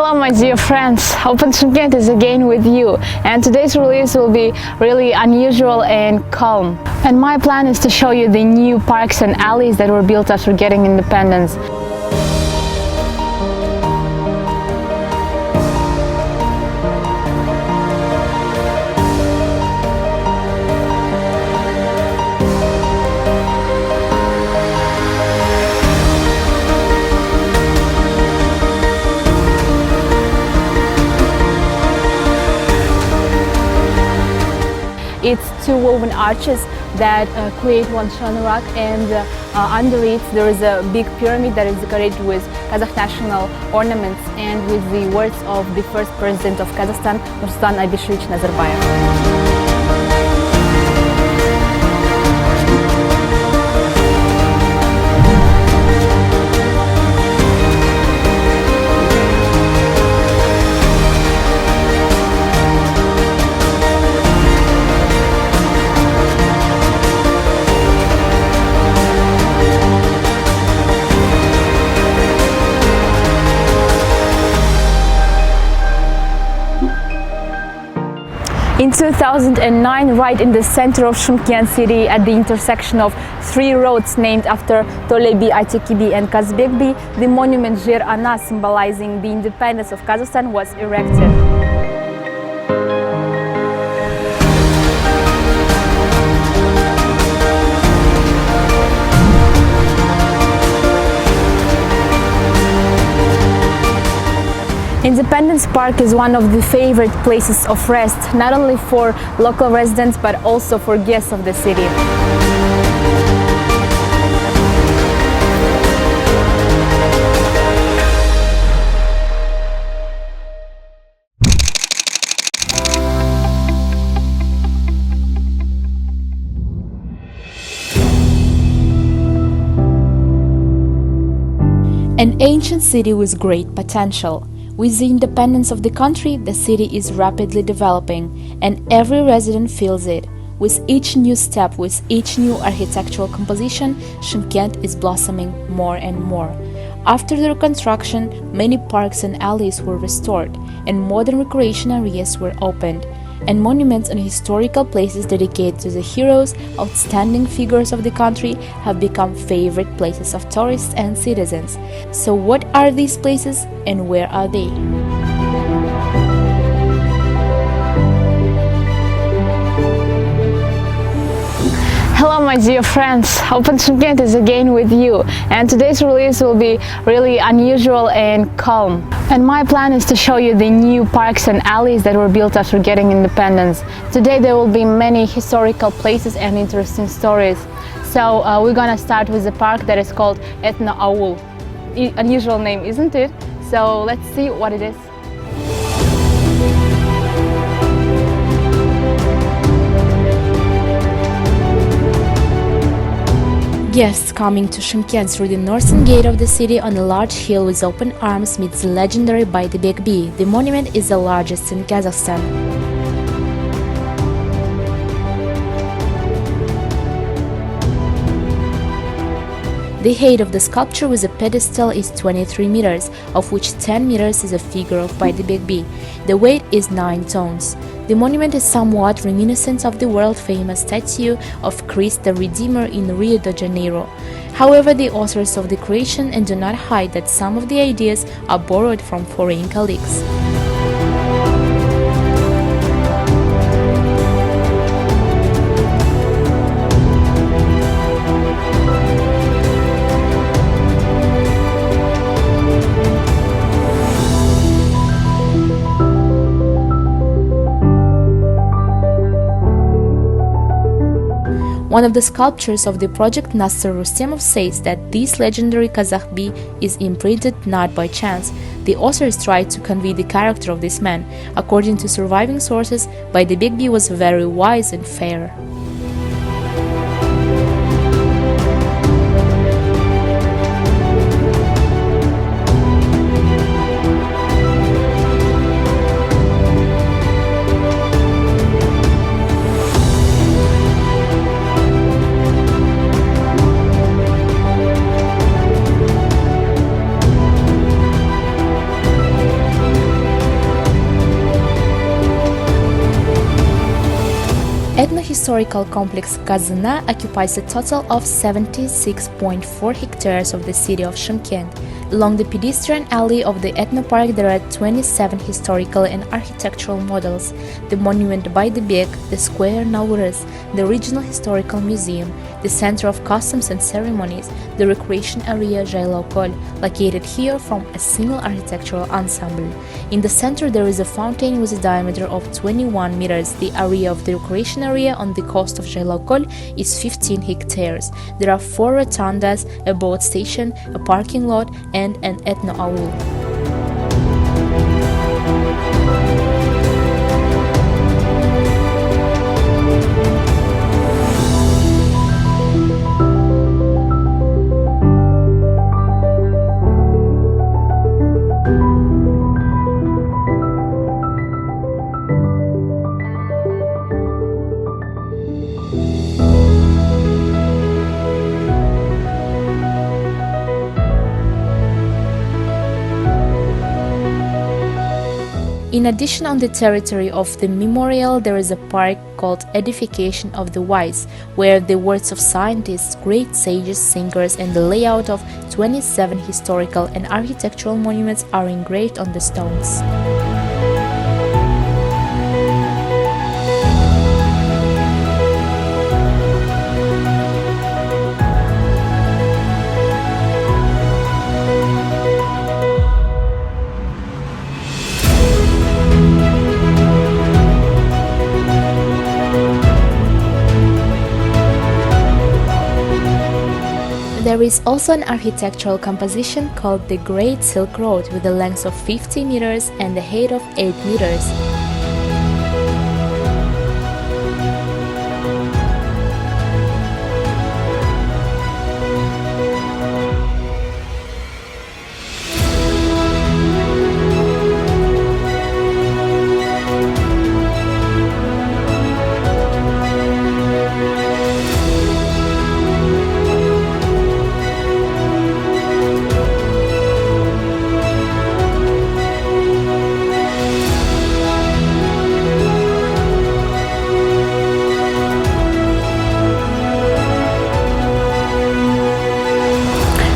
Hello my dear friends, Open Shymkent is again with you, and today's release will be really unusual and calm. And my plan is to show you the new parks and alleys that were built after getting independence. It's two woven arches that create one rock, and under it there is a big pyramid that is decorated with Kazakh national ornaments and with the words of the first president of Kazakhstan, Nursultan Abishevich Nazarbayev. In 2009, right in the center of Shymkent city, at the intersection of three roads named after Tolebi, Aytekibi and Kazbekbi, the monument Jer Ana, symbolizing the independence of Kazakhstan, was erected. Independence Park is one of the favorite places of rest, not only for local residents but also for guests of the city. An ancient city with great potential. With the independence of the country, the city is rapidly developing, and every resident feels it. With each new step, with each new architectural composition, Shymkent is blossoming more and more. After the reconstruction, many parks and alleys were restored, and modern recreation areas were opened, and monuments and historical places dedicated to the heroes, outstanding figures of the country have become favorite places of tourists and citizens. So what are these places and where are they? Hello my dear friends, Open Shymkent is again with you, and today's release will be really unusual and calm. And my plan is to show you the new parks and alleys that were built after getting independence. Today there will be many historical places and interesting stories. So we're gonna start with the park that is called Etno Aul. Unusual name, isn't it? So let's see what it is. Guests coming to Shymkent through the northern gate of the city on a large hill with open arms meet the legendary Baydibekbi. The monument is the largest in Kazakhstan. The height of the sculpture with a pedestal is 23 meters, of which 10 meters is a figure of Baydibekbi. The weight is 9 tons. The monument is somewhat reminiscent of the world-famous statue of Christ the Redeemer in Rio de Janeiro. However, the authors of the creation do not hide that some of the ideas are borrowed from foreign colleagues. One of the sculptors of the project, Nasser Rustemov, says that this legendary Kazakh bee is imprinted not by chance. The authors tried to convey the character of this man. According to surviving sources, Baydibekbi was very wise and fair. historical complex Kazına occupies a total of 76.4 hectares of the city of Shymkent. Along the pedestrian alley of the ethnopark there are 27 historical and architectural models: the monument by the Bek, the square Nauruz, the regional historical museum, the center of customs and ceremonies, the recreation area Jaylokol, located here from a single architectural ensemble. In the center there is a fountain with a diameter of 21 meters. The area of the recreation area on the coast of Jaylokol is 15 hectares. There are 4 rotundas, a boat station, a parking lot, and an ethno-aul. In addition, on the territory of the memorial, there is a park called Edification of the Wise, where the words of scientists, great sages, singers, and the layout of 27 historical and architectural monuments are engraved on the stones. There is also an architectural composition called the Great Silk Road with a length of 50 meters and a height of 8 meters.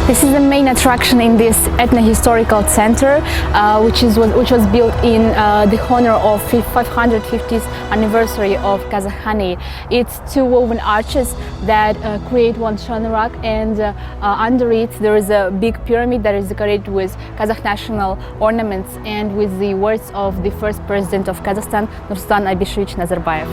This is the main attraction in this ethno-historical center, which was built in the honor of 550th anniversary of Kazakhani. It's 2 woven arches that create one Shanorak, and under it there is a big pyramid that is decorated with Kazakh national ornaments and with the words of the first president of Kazakhstan, Nursultan Abishevich Nazarbayev.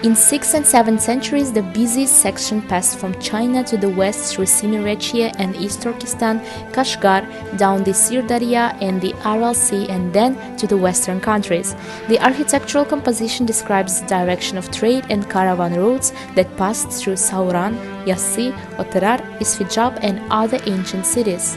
In 6th and 7th centuries, the busiest section passed from China to the west through Semirechye and East Turkestan, Kashgar, down the Sirdarya and the Aral Sea, and then to the western countries. The architectural composition describes the direction of trade and caravan routes that passed through Sauran, Yassi, Otyrar, Isfijab, and other ancient cities.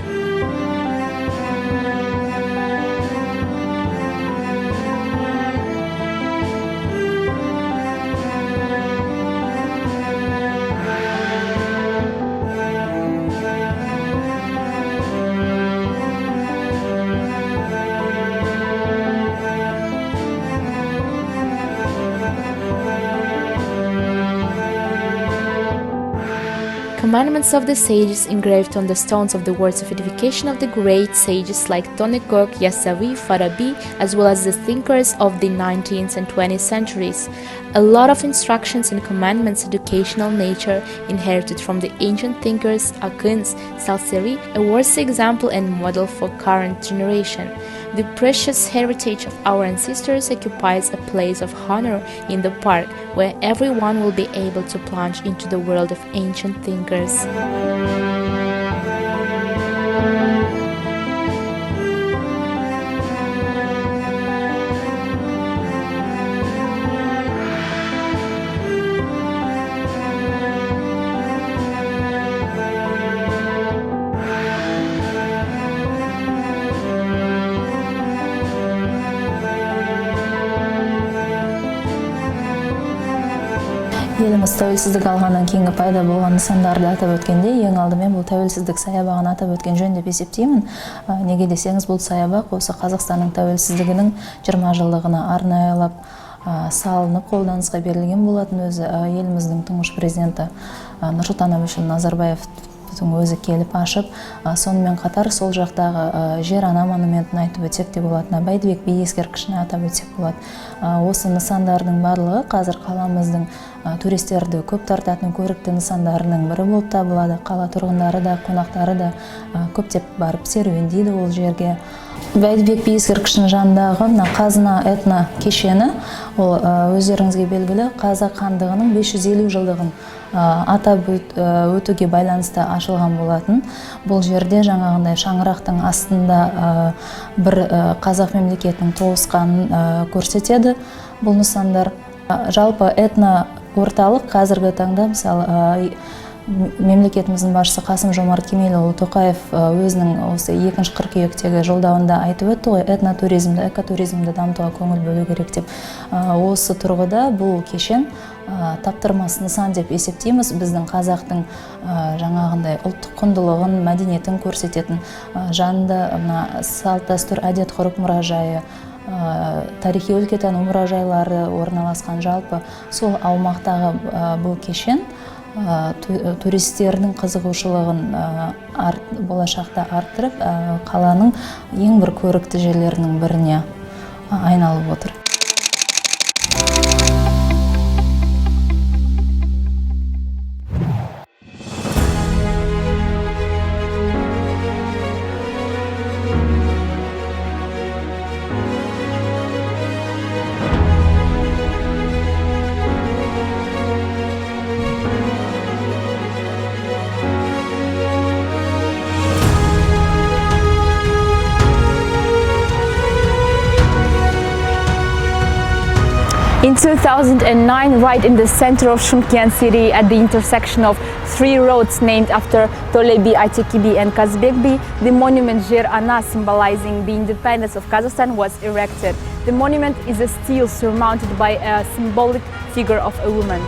commandments of the sages engraved on the stones of the words of edification of the great sages like Tonekok, Yasavi, Farabi, as well as the thinkers of the 19th and 20th centuries. A lot of instructions and commandments educational nature inherited from the ancient thinkers Akıns, Salseri, a worthy example and model for current generation. The precious heritage of our ancestors occupies a place of honor in the park, where everyone will be able to plunge into the world of ancient thinkers. Еліміз тәуелсіздік алғаннан кейінгі пайда болған нысандарды атап өткенде, ең алдымен бұл тәуелсіздік саябағын атап өткен жөн деп есептеймін. Неге десеңіз, бұл саябақ осы Қазақстанның тәуелсіздігінің 20 жылдығына арнайылап салынып қолданысқа берілген болатын. Өзі еліміздің тұңғыш президенті Нұрсұлтан Әбішұлы Назарбаевтың өзі келіп ашып, сонымен қатар сол жақтағы жер ана монументін айтып өтсек те болады, Бәйдібек би ескерткішін атап өтсек болады. Осы нысандардың барлығы қазір қаламыздың туристерді көп тартатын көрікті нысандарының бірі болып табылады. Қала тұрғындары да, қонақтары да көптеп барып серуендейді ол жерге. Бәйдібек би ескерткішінің жанындағы қазына этно кешені, ол өздеріңізге белгілі қазақ хандығының 550 жылдығын атап өтуге байланысты ашылған болатын. Бұл жерде жаңағындай шаңырақтың астында бір қазақ мемлекетінің тоғысқанын көрсетеді бұл нысандар. Жалпы этно орталық қазіргі таңда, мысалы, мемлекетіміздің басшысы Қасым-Жомарт Кемелұлы Тоқаев өзінің осы 2 қыркүйектегі жолдауында айтып өтті ғой, этнотуризмді, экотуризмді дамытуға көңіл бөлу керек деп. Осы тұрғыда бұл кешен таптырмас нысан деп есептейміз. Біздің қазақтың жаңағындай ұлттық құндылығын, мәдениетін көрсететін, жанында салт дәстүр, әдет ғұрып мұражайы, тарихи өлкетану мұражайлары орналасқан. Жалпы сол аумақтағы бұл кешен туристердің қызығушылығын болашақта арттырып, қаланың ең бір көрікті жерлерінің біріне айналып отыр. In 2009, right in the center of Shymkent city, at the intersection of 3 roads named after Tolebi, Aytekibi and Kazbekbi, the monument Jer Ana, symbolizing the independence of Kazakhstan, was erected. The monument is a stele surmounted by a symbolic figure of a woman.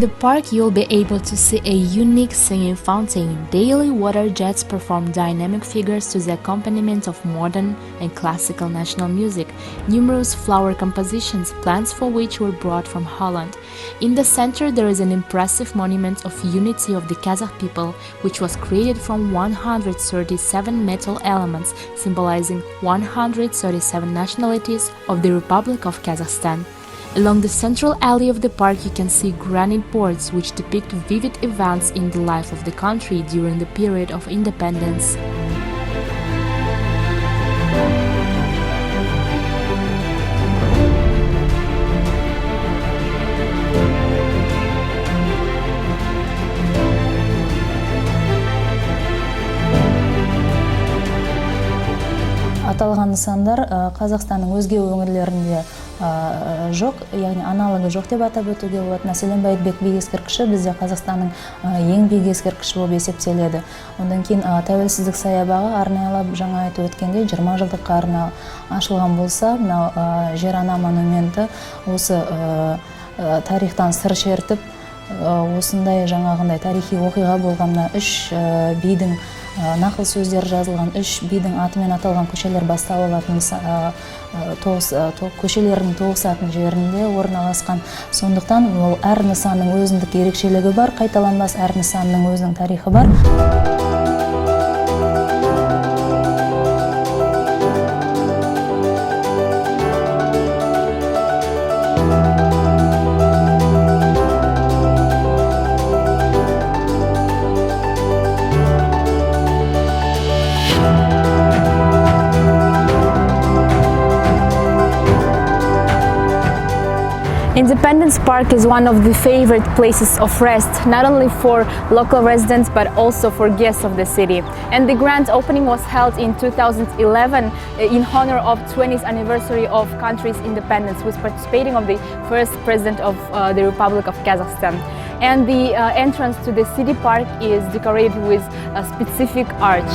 the park, you'll be able to see a unique singing fountain. Daily water jets perform dynamic figures to the accompaniment of modern and classical national music. Numerous flower compositions, plants for which were brought from Holland. In the center, there is an impressive monument of unity of the Kazakh people, which was created from 137 metal elements, symbolizing 137 nationalities of the Republic of Kazakhstan. Along the central alley of the park, you can see granite boards which depict vivid events in the life of the country during the period of independence. Аталған нысандар Қазақстанның өзге өңірлерінде жоқ, яғни аналогы жоқ деп атап өтуге болады. Мәселен, Бәйдібек би ескерткіші бізде Қазақстанның ең биік ескерткіші болып есептеледі. Ондан кейін тәуелсіздік саябағы арнайылап жаңа айтып өткенде 20 жылдыққа ашылған болса, мынау жер ана монументі осы тарихтан сыр шертіп, осындай жаңағындай тарихи оқиға болған үш бидің нақыл сөздер жазылған, үш бидің атымен аталған көшелер бастау алатын көшелердің тоғысатын жерінде орналасқан. Сондықтан ол әр нысанның өзіндік ерекшелігі бар, қайталанбас әр нысанның өзінің тарихы бар. Independence Park is one of the favorite places of rest, not only for local residents but also for guests of the city. And the grand opening was held in 2011 in honor of 20th anniversary of country's independence, with participating of the first president of the Republic of Kazakhstan. And the entrance to the city park is decorated with a specific arch.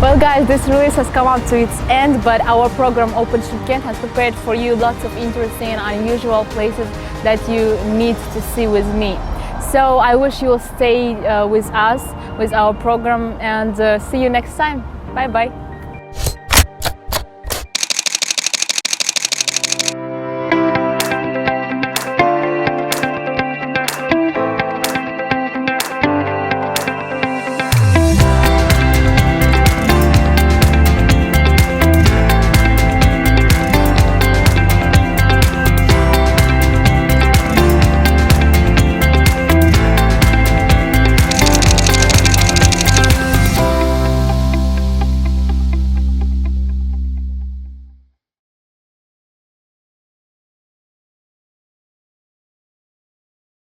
Well guys, this release has come up to its end, but our program Open Shymkent has prepared for you lots of interesting and unusual places that you need to see with me. So I wish you will stay with us, with our program, and see you next time. Bye bye.